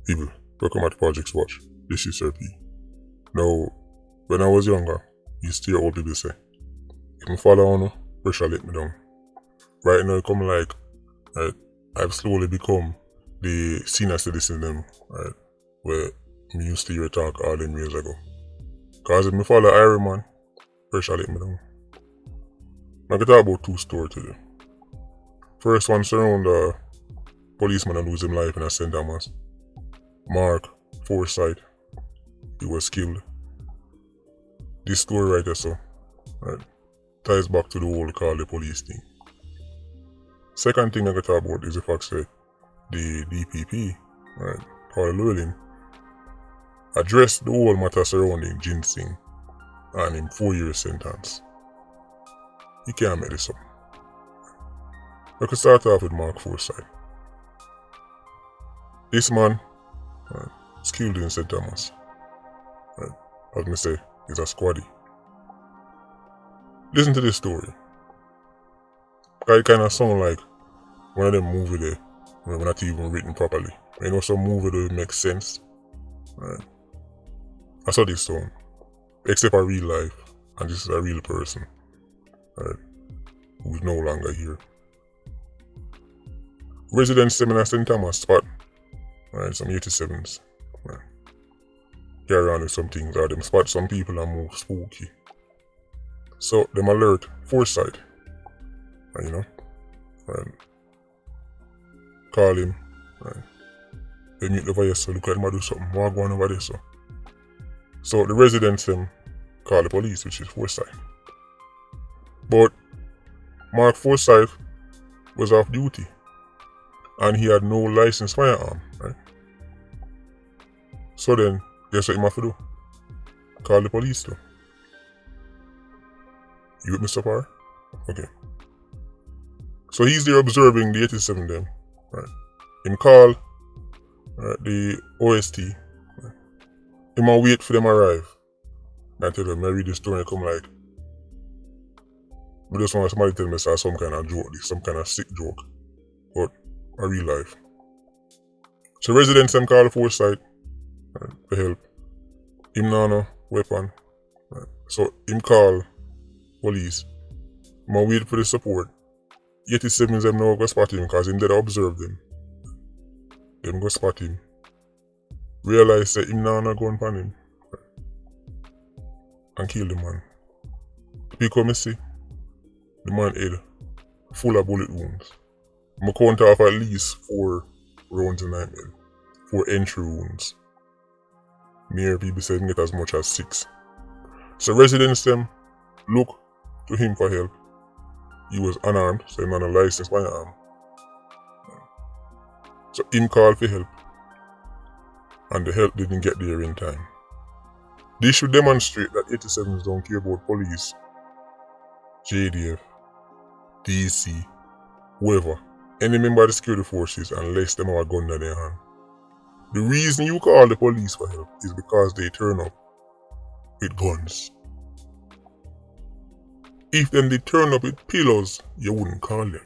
Evil, welcome at Projects Watch. This is Sir P. Now, when I was younger, I used to hear old people say, if I follow on, pressure let me down. Right now, come like, right, I've slowly become the senior citizen them, right, where I used to hear talk all them years ago. Cause if I follow Iron Man, pressure let me down. I can talk about two stories today. First one surround a policeman and lose his life in St. Thomas. Mark Forsythe, he was killed. This story right there, so, right, ties back to the whole call the police thing. Second thing I can talk about is the fact that the DPP, right, Paul Llewellyn, addressed the whole matter surrounding ginseng and him 4-year sentence. You can't make this up. I could start off with Mark Forsythe. This man, right, was killed in St. Thomas. Right, as me say, he's a squaddie. Listen to this story. It kind of sound like one of them movies there, where not even written properly. You know, some movie that make sense. Right. I saw this sound, except a real life, and this is a real person, right, who's no longer here. Residents in St. Thomas spot, right, some 87s, right, carry on with some things, or them spot some people and move spooky. So them alert Forsythe, right, you know, right, call him, right, they meet over here, so look at him do something, more going over there, so the residents call the police, which is Forsythe. But Mark Forsythe was off duty, and he had no licensed firearm, right? So then, guess what he have to do? Call the police too. You with me so far? Okay. So he's there observing the 87 them, right? Him call, right, the OST, right? Him a wait for them arrive. And tell them, I read the story and come like, I just want somebody tell me it's some kind of joke, some kind of sick joke, but a real life. So residents them call Forsythe, right, for help. Him no weapon, right? So him call police. Him wait for the support. 87s them now go spot him because him did observe them. Them go spot him. Realize that him no gun pan him, right, and kill the man. Because I see the man head full of bullet wounds. I count off at least 4 rounds in that head. 4 entry wounds. Near people say get as much as 6. So residents them look to him for help. He was unarmed, so he not a licensed firearm. So him called for help, and the help didn't get there in time. This should demonstrate that 87s don't care about police, JDF, DC, whoever, any member of the security forces, unless them have a gun in their hand. The reason you call the police for help is because they turn up with guns. If them they turn up with pillows, you wouldn't call them.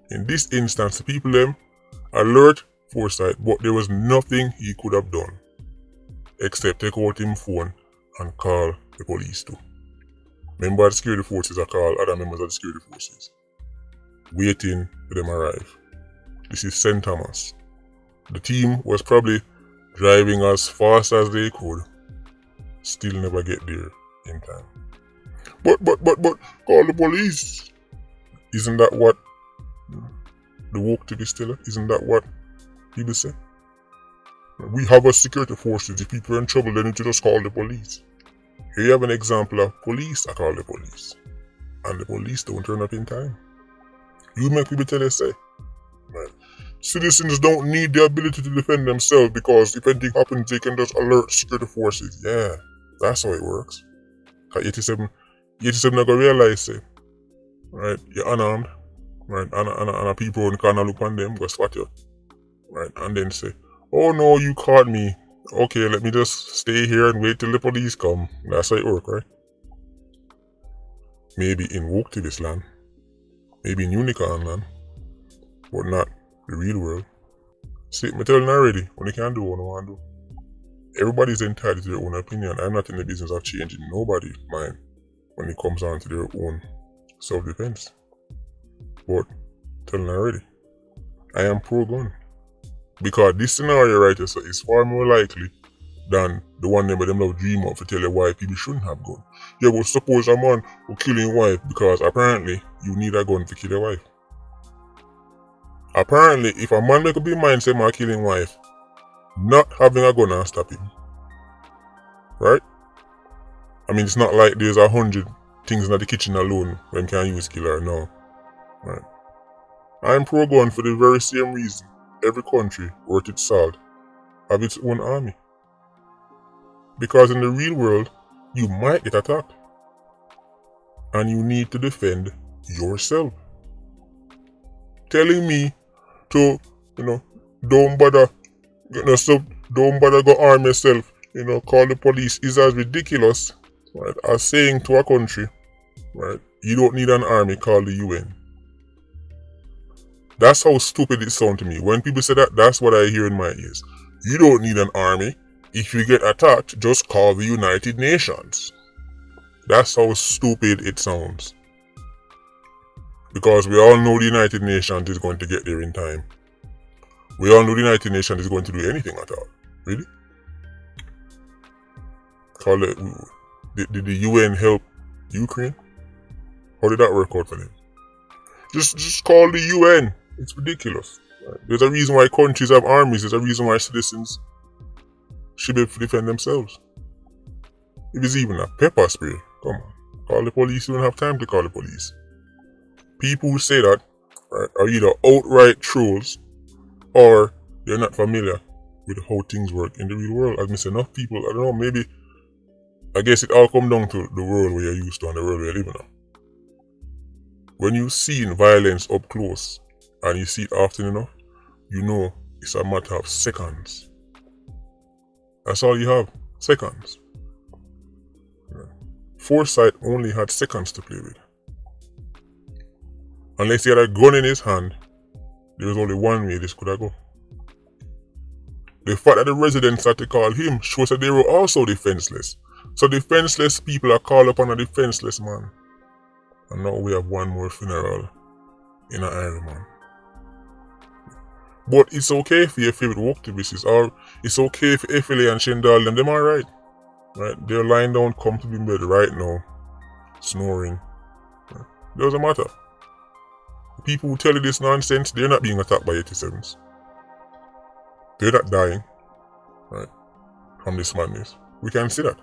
In this instance, the people them alert Forsythe, but there was nothing he could have done except take out him phone and call the police too. Member of the security forces are called other members of the security forces, waiting for them arrive. This is St. Thomas. The team was probably driving as fast as they could, still never get there in time. But, call the police. Isn't that what the woke to be still? Isn't that what people say? We have a security forces. If people are in trouble, they need to just call the police. Here you have an example of police that call the police, and the police don't turn up in time. You make people tell us, say, man, citizens don't need the ability to defend themselves because if anything happens, they can just alert security forces. Yeah, that's how it works. 87 not gonna realize, say, right, you're unarmed, right, and people in the corner look on them, go spot you, right, and then say, oh no, you caught me. Okay, let me just stay here and wait till the police come. That's how it works, right? Maybe in Woketivist land, maybe in Unicorn land, but not the real world. See, me telling already, when you can do what you want to do. Everybody's entitled to their own opinion. I'm not in the business of changing nobody's mind when it comes down to their own self-defense. But, telling already, I am pro-gun. Because this scenario right here is far more likely than the one them love dream of to tell you why people shouldn't have gun. Yeah, but suppose a man will kill his wife because apparently you need a gun to kill your wife. Apparently, if a man make up his mind say man killing wife, not having a gun will stop him. Right? I mean, it's not like there's 100 things in the kitchen alone when can use killer, no. Right? I'm pro-gun for the very same reason every country worth its salt have its own army. Because in the real world, you might get attacked. And you need to defend yourself. Telling me to, don't bother go arm yourself, call the police is as ridiculous, right, as saying to a country, right, you don't need an army, call the UN. That's how stupid it sounds to me. When people say that, that's what I hear in my ears. You don't need an army. If you get attacked, just call the United Nations. That's how stupid it sounds. Because we all know the United Nations is going to get there in time. We all know the United Nations is going to do anything at all. Really? Call it. Did the UN help Ukraine? How did that work out for them? Just call the UN. It's ridiculous. Right? There's a reason why countries have armies. There's a reason why citizens should be able to defend themselves. If it's even a pepper spray, come on. Call the police. You don't have time to call the police. People who say that, right, are either outright trolls or they're not familiar with how things work in the real world. As I said, enough people, I don't know, maybe, I guess it all comes down to the world where you're used to and the world where you're living in. When you've seen violence up close and you see it often enough, you know it's a matter of seconds. That's all you have, seconds. Yeah. Forsythe only had seconds to play with. Unless he had a gun in his hand, there was only one way this could have gone. The fact that the residents had to call him shows that they were also defenseless. So defenseless people are called upon a defenseless man. And now we have one more funeral in an Iron Man. But it's okay for your favorite woke activists, or it's okay for FLA and Shendal, them alright. Right? They're lying down comfortably in bed right now, snoring. Right? Doesn't matter. The people who tell you this nonsense, they're not being attacked by 87s. They're not dying, right, from this madness. We can see that.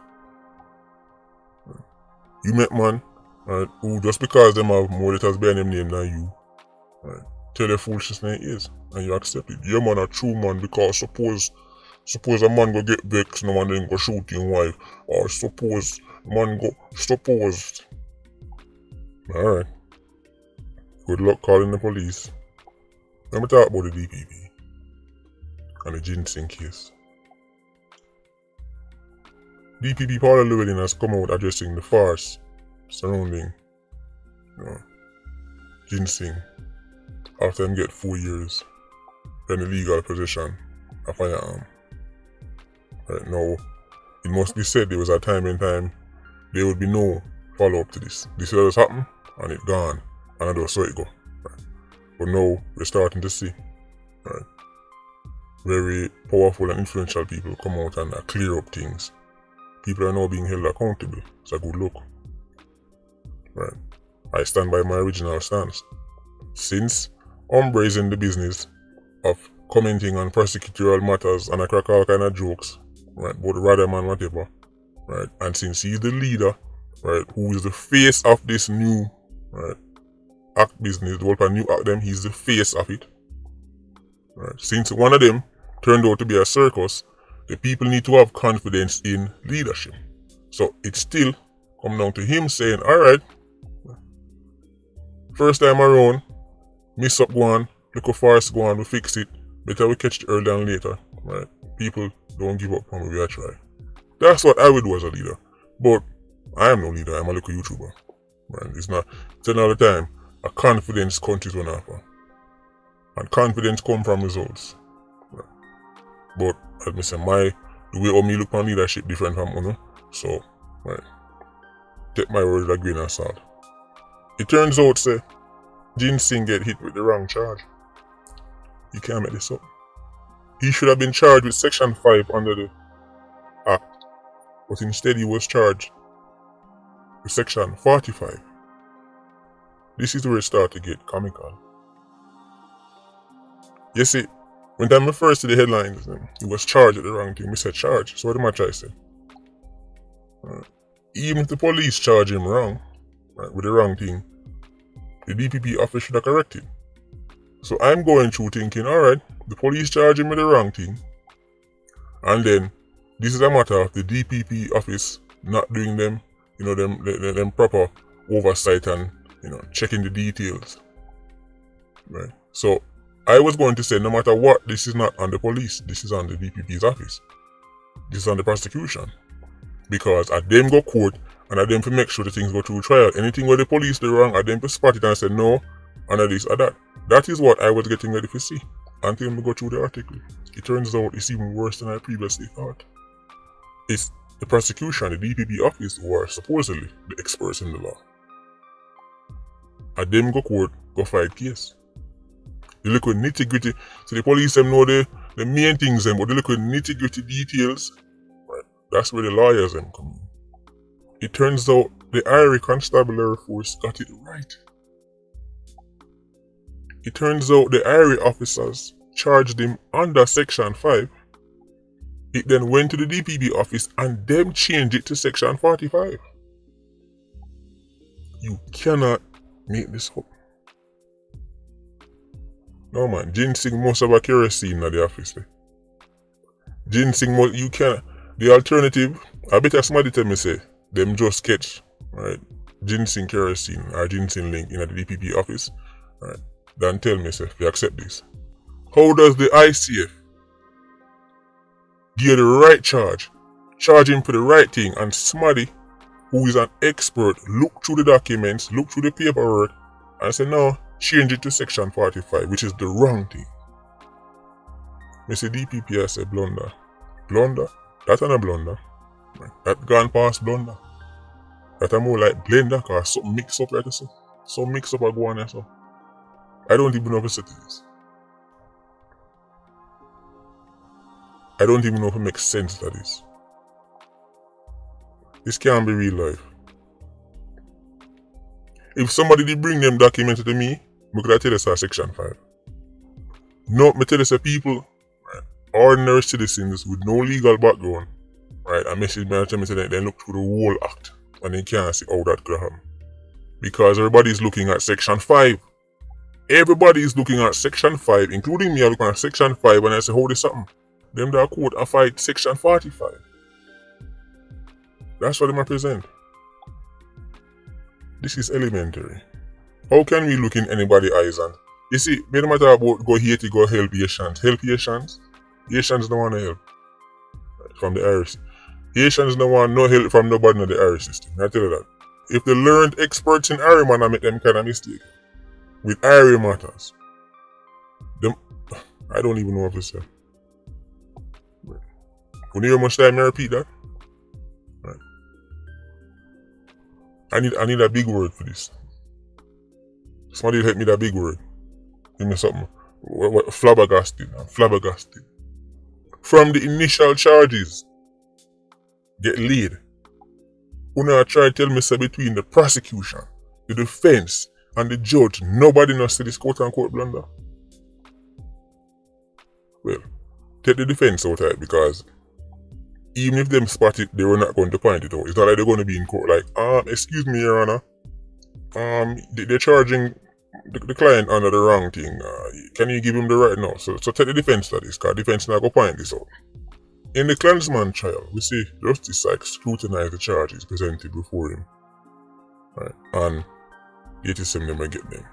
Right? You met man, right, who just because them have more letters behind them name than you, right, tell their foolishness is, and you accept it. You're man a true man because suppose a man go get vexed, no man then go shoot his wife, or suppose Alright. Good luck calling the police. Let me talk about the DPP and the ginseng case. DPP Paula Llewellyn has come out addressing the farce surrounding ginseng after him get 4 years in illegal possession of a firearm. Right now, it must be said there was a time in time there would be no follow-up to this. This just happened and it gone, and I just saw it go. Right. But now we're starting to see, right, very powerful and influential people come out and clear up things. People are now being held accountable. It's a good look. Right. I stand by my original stance. Since Umbre is in the business of commenting on prosecutorial matters and I crack all kind of jokes, right, about the Radham and whatever, right, and since he's the leader, right, who is the face of this new, right, act business, develop a new act them, he's the face of it. Right. Since one of them turned out to be a circus, the people need to have confidence in leadership. So it still come down to him saying, alright, first time around, miss up go on, look how fast go on, we fix it, better we catch it earlier than later. Right? People don't give up on me, we try. That's what I would do as a leader. But I am no leader, I'm a little YouTuber. Right? It's not, it's another time, a confidence countries run after. And confidence comes from results. Right? But as I say, the way how me look on leadership different from Uno. So, right. Take my word with a grain of salt. It turns out, say, Ginseng get hit with the wrong charge. You can't make this up. He should have been charged with Section 5 under the Act, but instead he was charged with Section 45. This is where it started to get comical. You see, when I first see the headlines, he was charged with the wrong thing. We said charge. So what am I trying to say? Even if the police charge him wrong, right, with the wrong thing, the DPP office should have corrected. So I'm going through thinking, alright, the police charge him with the wrong thing, and then this is a matter of the DPP office not doing them, them proper oversight and, checking the details. Right? So I was going to say, no matter what, this is not on the police, this is on the DPP's office. This is on the prosecution. Because at them go court, and at them to make sure the things go through trial. Anything where the police do wrong, at them to spot it and say no, and this or that. That is what I was getting ready to see until we go through the article. It turns out it's even worse than I previously thought. It's the prosecution, the DPP office, who are supposedly the experts in the law. At them go court, go fight case. The little nitty-gritty, so the police them know the main things them, but the little nitty-gritty details, right, that's where the lawyers them come in. It turns out the Irish Constabulary Force got it right. It turns out the Irish officers charged him under Section 5. It then went to the DPP office and them changed it to Section 45. You cannot make this up. No man, Ginseng must have a kerosene at the office. Ginseng must, you can't. The alternative, I bet somebody tell me say, them just catch, right, Ginseng kerosene or Ginseng link in at the DPP office, right, then tell me say, if you accept this. How does the ICF give the right charge him for the right thing, and somebody who is an expert look through the documents, look through the paperwork, and say no, change it to Section 45, which is the wrong thing. I say DPP, I say blunder. Blunder? That's not a blunder. That gone past blunder. That are more like blender, cause something mix up like this. Some mix up a go on there, so. I don't even know if it's this. I don't even know if it makes sense that is. This can't be real life. If somebody did bring them documents to me, I could tell us Section 5. No, I tell us people, right, ordinary citizens with no legal background, right, and message me and tell me that they look through the whole act and they can't see how that could happen. Because everybody is looking at Section 5. Everybody is looking at Section 5, including me. I look at Section 5 and I say, hold this something. Them that court I fight Section 45. That's what they present. This is elementary. How can we look in anybody's eyes and you see, no matter about go here to go help Haitians. Help Haitians? Haitians don't want to help. Right, from the Irish. Haitians don't want no help from nobody in the Irish system. I tell you that. If the learned experts in Irish man make them kind of mistake with Irish matters, them I don't even know what to say. Right. When you hear much time I repeat that? Right. I need a big word for this. Somebody help me that big word. Give me something. Flabbergasted. Flabbergasted. From the initial charges, get laid. Una try to tell me say between the prosecution, the defense, and the judge, nobody knows this quote-unquote blunder. Well, take the defense out of it because even if them spot it, they were not going to point it out. It's not like they're going to be in court like, excuse me, Your Honor. They're charging the client under the wrong thing. Can you give him the right now? So take the defense to this, because defense not going to point this out. In the Klansman trial, we see Justice Sykes scrutinize the charges presented before him. Right? And the 87 them will get them.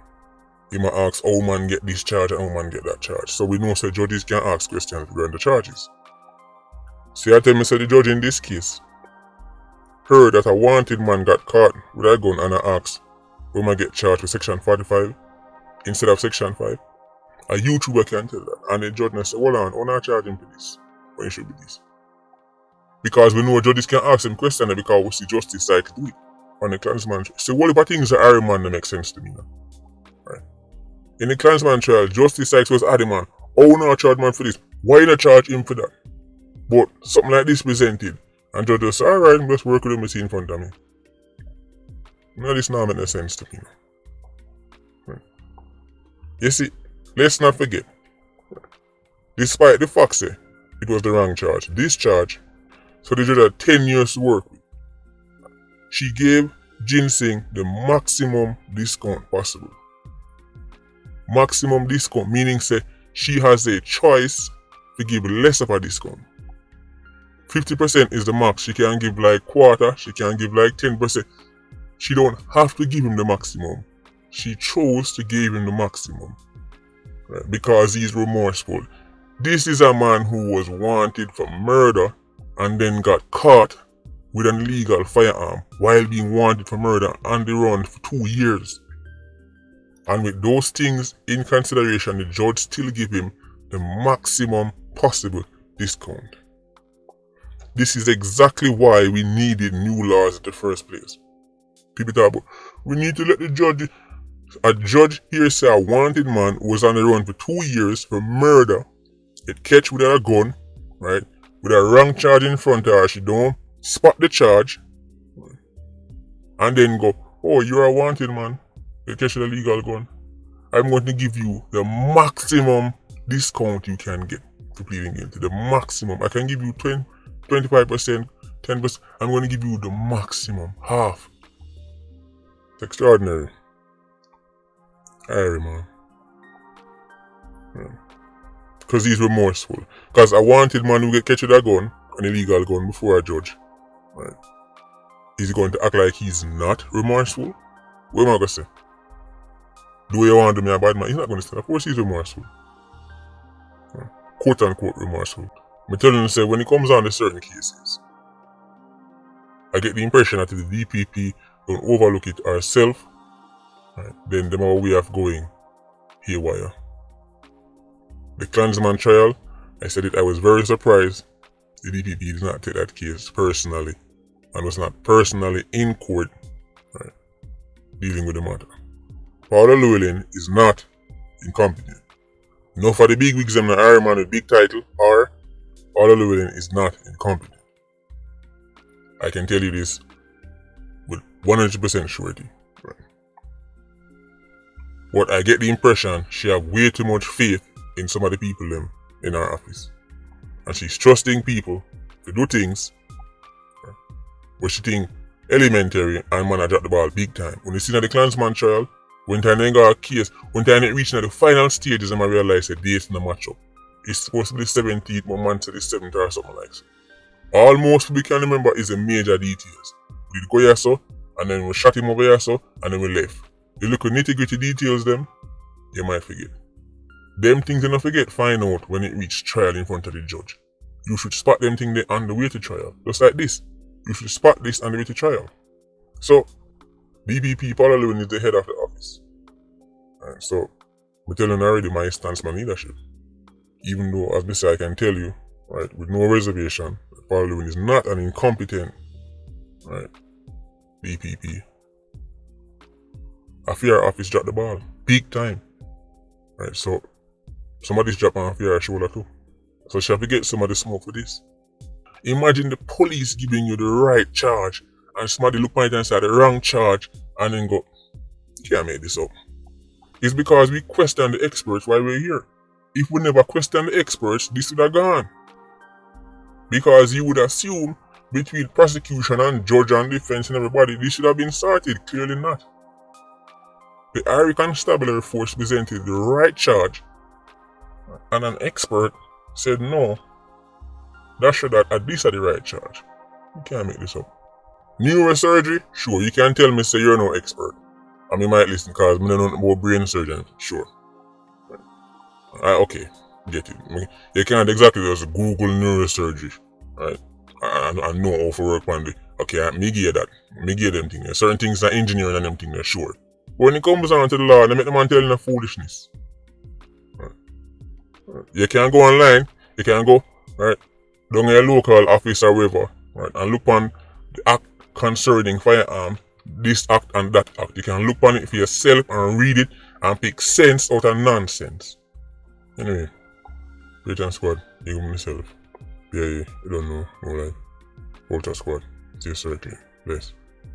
He might ask how man get this charge and how man get that charge. So we know that judges can ask questions regarding the charges. So I tell me say the judge in this case heard that a wanted man got caught with a gun and I asked will man get charged with Section 45 instead of Section 5. A YouTuber can tell that. And the judge said, hold on, I'm not charging for this. when it should be this. Because we know judges can ask them questions because we see justice side to do it. On the Klansman trial. So what about things that are man that make sense to me now? Right. In the Klansman trial, Justice Sykes was adamant, oh no charge man for this. Why not charge him for that? But something like this presented, and judge just alright, let's work with him in front of me. No, this now make no sense to me now. Right. You see, let's not forget, despite the fact say it was the wrong charge, this charge, so the judge had 10 years to work with. She gave Ginseng the maximum discount possible. Maximum discount meaning say she has a choice to give less of a discount. 50% is the max. She can give like quarter, she can give like 10%. She don't have to give him the maximum. She chose to give him the maximum. Right? Because he's remorseful. This is a man who was wanted for murder and then got caught with an illegal firearm while being wanted for murder on the run for 2 years. And with those things in consideration, the judge still give him the maximum possible discount. This is exactly why we needed new laws in the first place. People talk about, we need to let the judge, a judge here say a wanted man who was on the run for 2 years for murder, get catch with a gun, right, with a wrong charge in front of her, she don't spot the charge, and then go, oh, you're a wanted man, you catch with a legal gun. I'm going to give you the maximum discount you can get for pleading guilty. The maximum. I can give you 20, 25%, 10%. I'm going to give you the maximum, half. It's extraordinary. Harry, man. Because he's remorseful. Because a wanted man who get catch with a gun, an illegal gun, before a judge, right? Is he going to act like he's not remorseful? What am I going to say? Do you want to do me a bad man? He's not going to say, of course he's remorseful. Quote unquote remorseful. I'm telling you, say, when it comes on to certain cases, I get the impression that if the DPP don't overlook it ourselves, right, then them our way of going haywire. The Klansman trial, I said it, I was very surprised the DPP did not take that case personally and was not personally in court, right, dealing with the matter. Paula Llewellyn is not incompetent. Enough of the big wigs and the Iron Man with big title are Paula Llewellyn is not incompetent. I can tell you this with 100% surety. Right. But I get the impression she have way too much faith in some of the people them in her office. And she's trusting people to do things, right, where she think elementary and man I drop the ball big time. When you see the Klansman trial, when time they got a case, when time they reach the final stages, I realize that dates no match up. It's supposed to be the 17th, but man said the 7th or something like that. All most we can remember is the major details. We go here so, and then we shot him over here so, and then we left. The little nitty-gritty details them, you might forget. Them things you don't forget, find out when it reach trial in front of the judge. You should spot them things there on the way to trial. Just like this. You should spot this on the way to trial. So, DPP Paula Llewellyn is the head of the office. And so, I'm telling you already my stance, my leadership. Even though, as I say, I can tell you, right, with no reservation, that Paula Llewellyn is not an incompetent, right, DPP. I fear our office dropped the ball. Big time. Right, so, somebody's dropping off your shoulder too. So she have to get some of the smoke for this. Imagine the police giving you the right charge and somebody look at it and say the wrong charge and then go, can't make this up. It's because we question the experts while we're here. If we never question the experts, this would have gone. Because you would assume between prosecution and judge and defense and everybody, this should have been sorted. Clearly not. The Irish Constabulary Force presented the right charge and an expert said no, that should have at least had the right charge. You can't make this up. Neurosurgery? Sure, you can tell me say you're no expert. I mean, might listen because I don't know about brain surgeon. Sure. Okay, get it. You can't exactly just Google neurosurgery, right? I know how to work on the. Okay, me give you that. Me give them things. Certain things are engineering and them things, sure. But when it comes down to the law, they make the man telling the foolishness. Right. You can go online, you can go, right? down your local office or wherever, right, and look on the act concerning firearm, this act and that act. You can look on it for yourself and read it and pick sense out of nonsense. Anyway, Payton Squad, you myself. Yeah, you don't know, no like. Walter Squad, see you shortly. Bless.